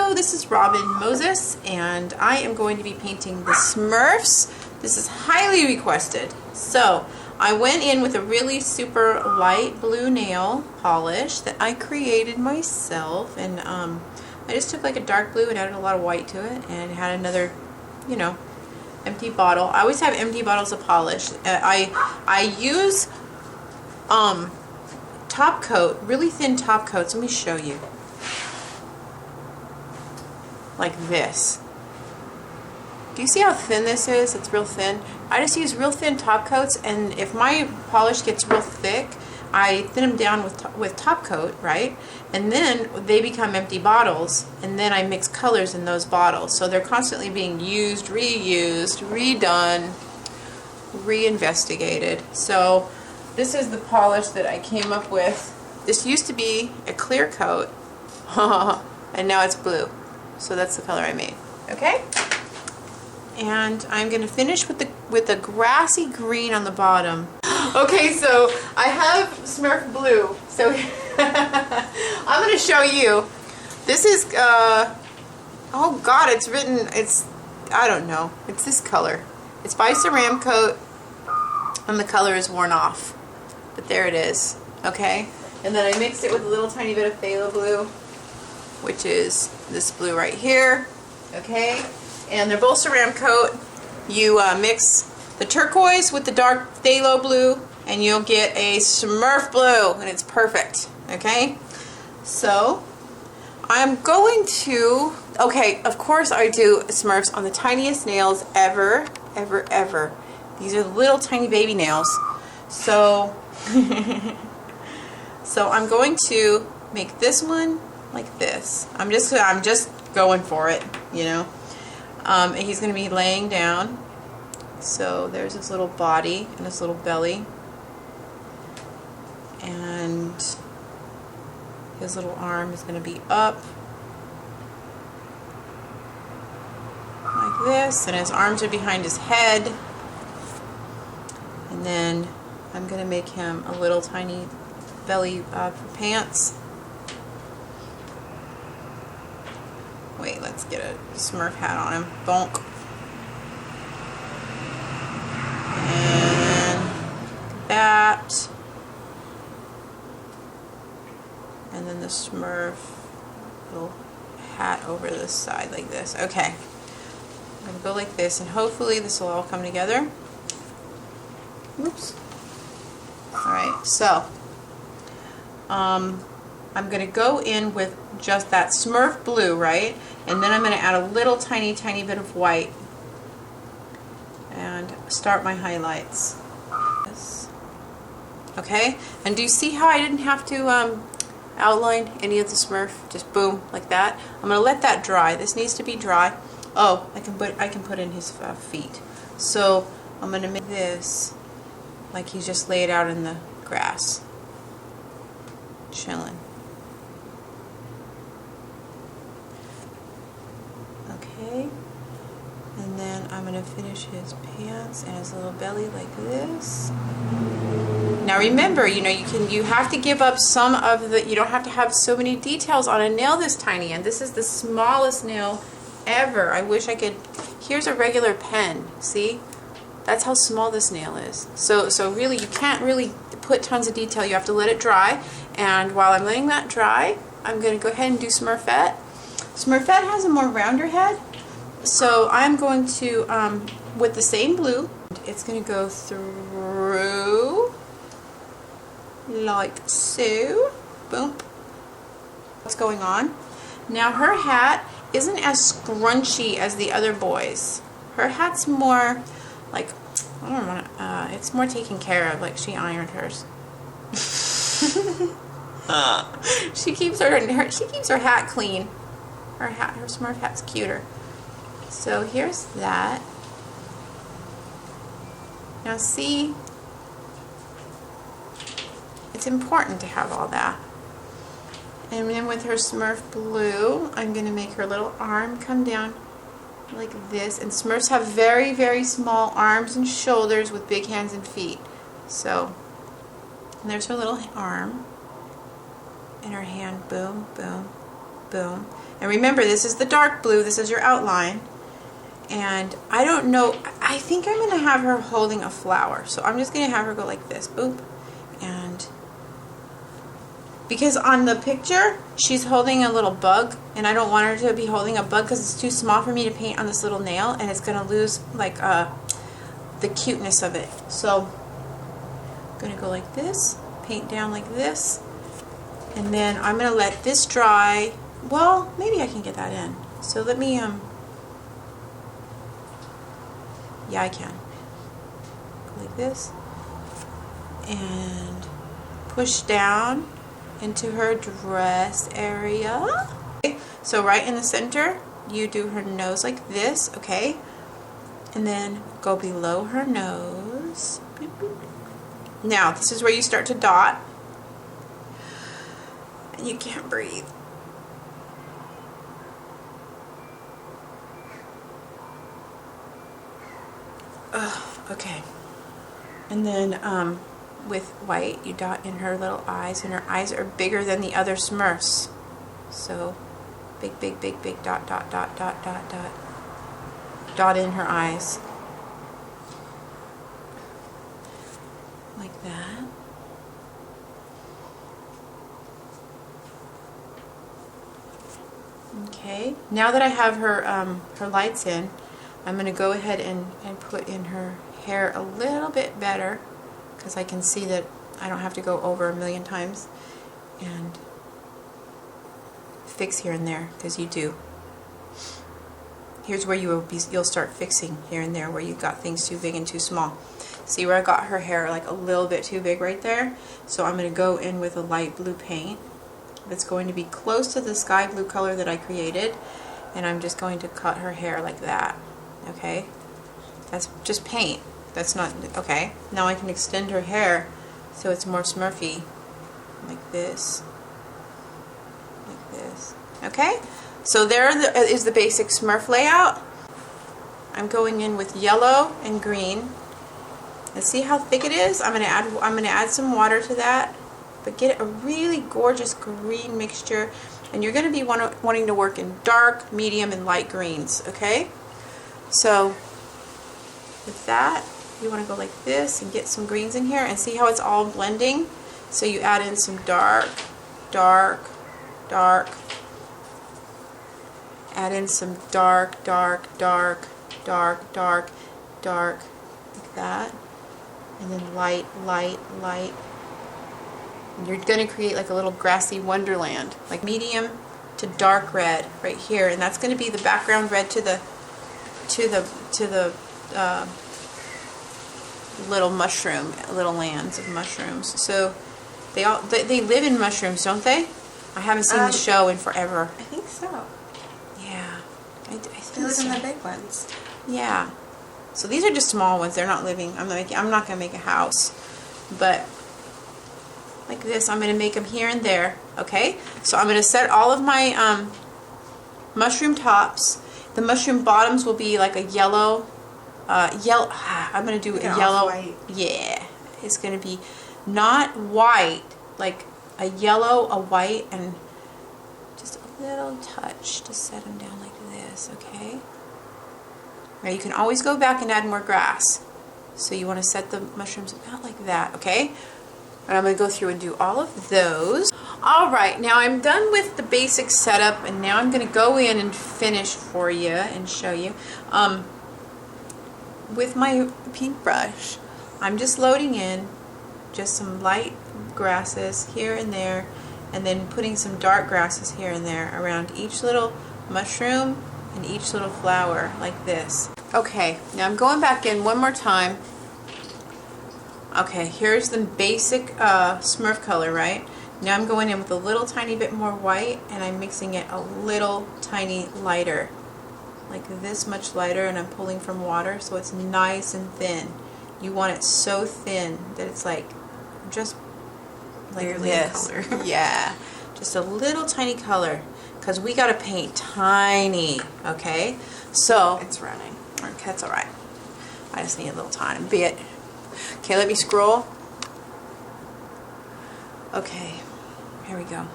Hello, this is Robin Moses, and I am going to be painting the Smurfs. This is highly requested. So, I went in with a really super light blue nail polish that I created myself, and I just took like a dark blue and added a lot of white to it, and had another, you know, empty bottle. I always have empty bottles of polish. I use top coat, really thin top coats. Let me show you. Like this. Do you see how thin this is? It's real thin. I just use real thin top coats, and if my polish gets real thick, I thin them down with top coat, right? And then they become empty bottles, and then I mix colors in those bottles. So they're constantly being used, reused, redone, reinvestigated. So this is the polish that I came up with. This used to be a clear coat, and now it's blue. So that's the color I made. Okay? And I'm going to finish with the grassy green on the bottom. Okay, so I have Smurf blue. So I'm going to show you. This is oh god, I don't know. It's this color. It's by Ceramcoat, and the color is worn off. But there it is. Okay? And then I mixed it with a little tiny bit of phthalo blue, which is this blue right here. Okay? And they're both Ceramcoat. You mix the turquoise with the dark phthalo blue, and you'll get a Smurf blue, and it's perfect. Okay? So, I'm going to, okay, of course I do Smurfs on the tiniest nails ever, ever, ever. These are little tiny baby nails. So, so I'm going to make this one like this. I'm just going for it, you know. And he's going to be laying down. So there's his little body and his little belly, and his little arm is going to be up like this, and his arms are behind his head. And then I'm going to make him a little tiny belly for pants. Wait, let's get a Smurf hat on him. Bonk. And that. And then the Smurf little hat over this side like this. Okay. I'm going to go like this, and hopefully this will all come together. Oops. Alright, so I'm going to go in with just that Smurf blue, right? And then I'm going to add a little tiny bit of white and start my highlights. Okay? And do you see how I didn't have to outline any of the Smurf? Just boom, like that. I'm going to let that dry. This needs to be dry. Oh, I can put in his feet. So I'm going to make this like he's just laid out in the grass, chilling. Okay, and then I'm going to finish his pants and his little belly like this. Now remember, you know, you have to give up some of the, you don't have to have so many details on a nail this tiny, and this is the smallest nail ever. I wish I could, here's a regular pen, see? That's how small this nail is. So really, you can't really put tons of detail. You have to let it dry, and while I'm letting that dry, I'm going to go ahead and do Smurfette. Smurfette has a more rounder head, so I'm going to, with the same blue, it's going to go through like so. Boom. What's going on? Now her hat isn't as scrunchy as the other boys. Her hat's more like, I don't know, it's more taken care of, like she ironed hers. She keeps her hat clean. Her Smurf hat's cuter. So here's that. Now see, it's important to have all that. And then with her Smurf blue, I'm going to make her little arm come down like this. And Smurfs have very, very small arms and shoulders with big hands and feet. So, and there's her little arm. And her hand, boom, boom. Boom. And remember, this is the dark blue. This is your outline. And I don't know, I think I'm going to have her holding a flower. So I'm just going to have her go like this. Boop. And because on the picture, she's holding a little bug. And I don't want her to be holding a bug because it's too small for me to paint on this little nail. And it's going to lose like the cuteness of it. So I'm going to go like this. Paint down like this. And then I'm going to let this dry. Well, maybe I can get that in. So let me, yeah, I can. Go like this. And push down into her dress area. Okay. So right in the center, you do her nose like this, okay? And then go below her nose. Boop, boop. Now, this is where you start to dot. And you can't breathe. Okay. And then with white, you dot in her little eyes, and her eyes are bigger than the other Smurfs. So big, big, big, big dot, dot, dot, dot, dot, dot. Dot in her eyes. Like that. Okay. Now that I have her her lights in, I'm going to go ahead and put in her hair a little bit better, because I can see that I don't have to go over a million times and fix here and there, because you do. Here's where you'll start fixing here and there where you got things too big and too small. See where I got her hair like a little bit too big right there? So I'm going to go in with a light blue paint that's going to be close to the sky blue color that I created, and I'm just going to cut her hair like that. Okay, that's just paint. That's not, okay. Now I can extend her hair so it's more Smurfy, like this, like this. Okay, so there is the basic Smurf layout. I'm going in with yellow and green. And see how thick it is? I'm gonna add some water to that, but get a really gorgeous green mixture. And you're gonna be wanting to work in dark, medium, and light greens. Okay. So with that, you want to go like this and get some greens in here, and see how it's all blending. So you add in some dark, dark, dark. Add in some dark, dark, dark, dark, dark, dark, like that. And then light, light, light. And you're going to create like a little grassy wonderland, like medium to dark red right here, and that's going to be the background red to the little mushroom, little lands of mushrooms. So they live in mushrooms, don't they? I haven't seen the show in forever. I think so. Yeah, I think They live so. in the big ones. Yeah. So these are just small ones. They're not living. I'm not gonna make a house, but like this, I'm gonna make them here and there. Okay. So I'm gonna set all of my mushroom tops. The mushroom bottoms will be like a yellow, I'm going to do like a yellow, white. Yeah, it's going to be not white, like a yellow, a white, and just a little touch to set them down like this, okay? Now you can always go back and add more grass. So you want to set the mushrooms about like that, okay? And I'm going to go through and do all of those. Alright, now I'm done with the basic setup, and now I'm going to go in and finish for you and show you. With my paintbrush, I'm just loading in just some light grasses here and there, and then putting some dark grasses here and there around each little mushroom and each little flower, like this. Okay, now I'm going back in one more time. Okay, here's the basic Smurf color, right? Now I'm going in with a little tiny bit more white, and I'm mixing it a little tiny lighter, like this much lighter, and I'm pulling from water so it's nice and thin. You want it so thin that it's like just like barely this. color. Yeah, just a little tiny color, because we got to paint tiny, okay? So It's running. okay, that's all right. I just need a little tiny bit. Okay, let me scroll. Okay, here we go.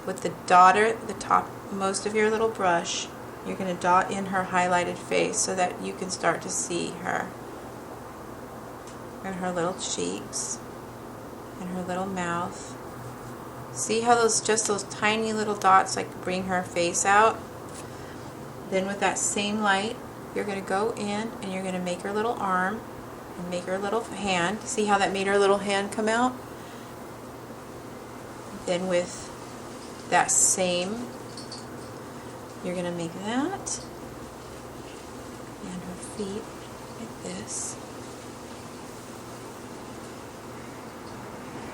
with the dotter, the top most of your little brush, you're going to dot in her highlighted face so that you can start to see her. And her little cheeks. And her little mouth. See how those tiny little dots like bring her face out? Then with that same light, you're going to go in and you're going to make her little arm and make her little hand. See how that made her little hand come out? Then with that same, you're going to make that and her feet like this.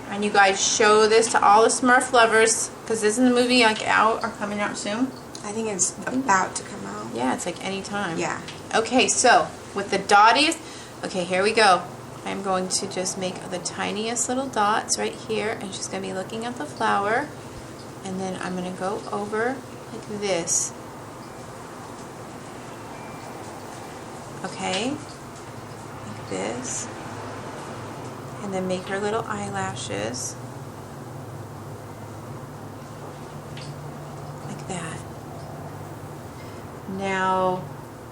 And you guys show this to all the Smurf lovers, because isn't the movie like out or coming out soon? I think it's about to come out. Yeah, it's like any time. Yeah. Okay, so with the dotties, okay, here we go. I'm going to just make the tiniest little dots right here, and she's going to be looking at the flower, and then I'm going to go over like this. Okay, like this. And then make her little eyelashes. Like that. Now,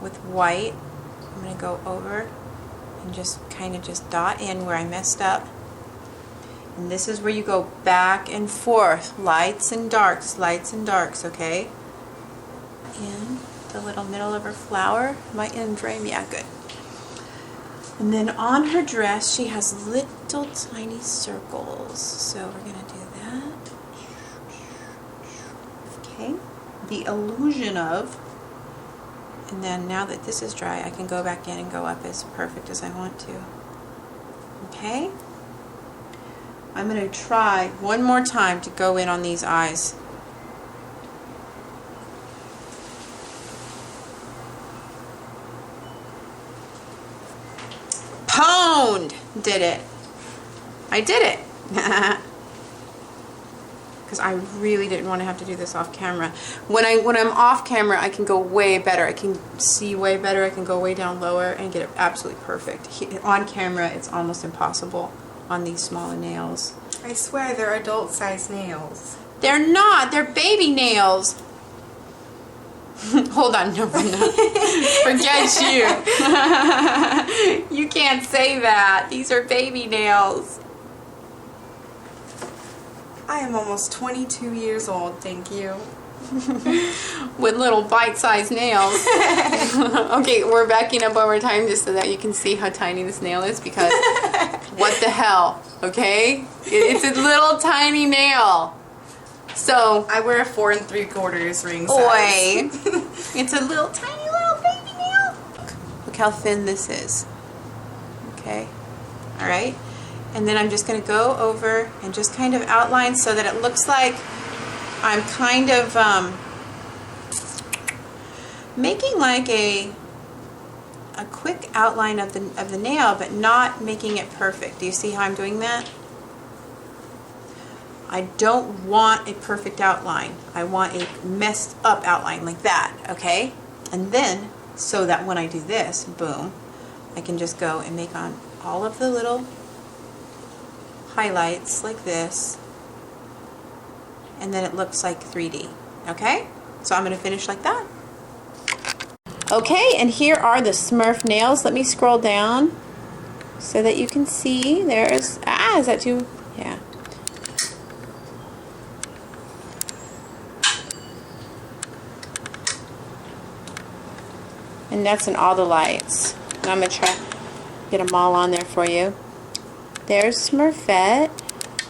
with white, I'm going to go over and just kind of just dot in where I messed up. And this is where you go back and forth, lights and darks, okay? In the little middle of her flower. Am I in frame? Yeah, good. And then on her dress, she has little tiny circles. So we're going to do that. Okay. The illusion of. And then now that this is dry, I can go back in and go up as perfect as I want to. Okay. I'm going to try one more time to go in on these eyes. Pwned! Did it. I did it. Because I really didn't want to have to do this off camera. When I'm off camera, I can go way better. I can see way better. I can go way down lower and get it absolutely perfect. On camera, it's almost impossible on these smaller nails. I swear they're adult-sized nails. They're not. They're baby nails. Hold on, no, I'm not. Forget you. You can't say that. These are baby nails. I am almost 22 years old, thank you. With little bite-sized nails. Okay, we're backing up over time just so that you can see how tiny this nail is, because what the hell, okay? It's a little tiny nail. So I wear a 4 3/4 ring size. Oi. It's a little tiny little baby nail. Look how thin this is. Okay. Alright. And then I'm just going to go over and just kind of outline so that it looks like I'm kind of making like a quick outline of the nail, but not making it perfect. Do you see how I'm doing that? I don't want a perfect outline. I want a messed up outline like that, okay? And then, so that when I do this, boom, I can just go and make on all of the little highlights like this, and then it looks like 3D, okay? So I'm going to finish like that. Okay, and here are the Smurf nails. Let me scroll down so that you can see. There's, is that too? Yeah. And that's in all the lights. And I'm going to try get them all on there for you. There's Smurfette.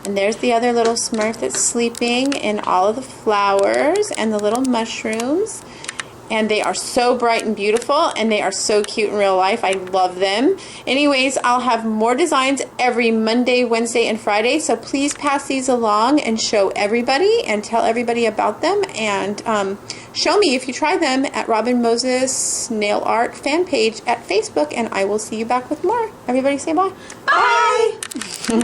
And there's the other little Smurf that's sleeping in all of the flowers and the little mushrooms. And they are so bright and beautiful, and they are so cute in real life. I love them. Anyways, I'll have more designs every Monday, Wednesday, and Friday. So please pass these along and show everybody and tell everybody about them. And show me if you try them at Robin Moses Nail Art fan page at Facebook. And I will see you back with more. Everybody say bye. Bye!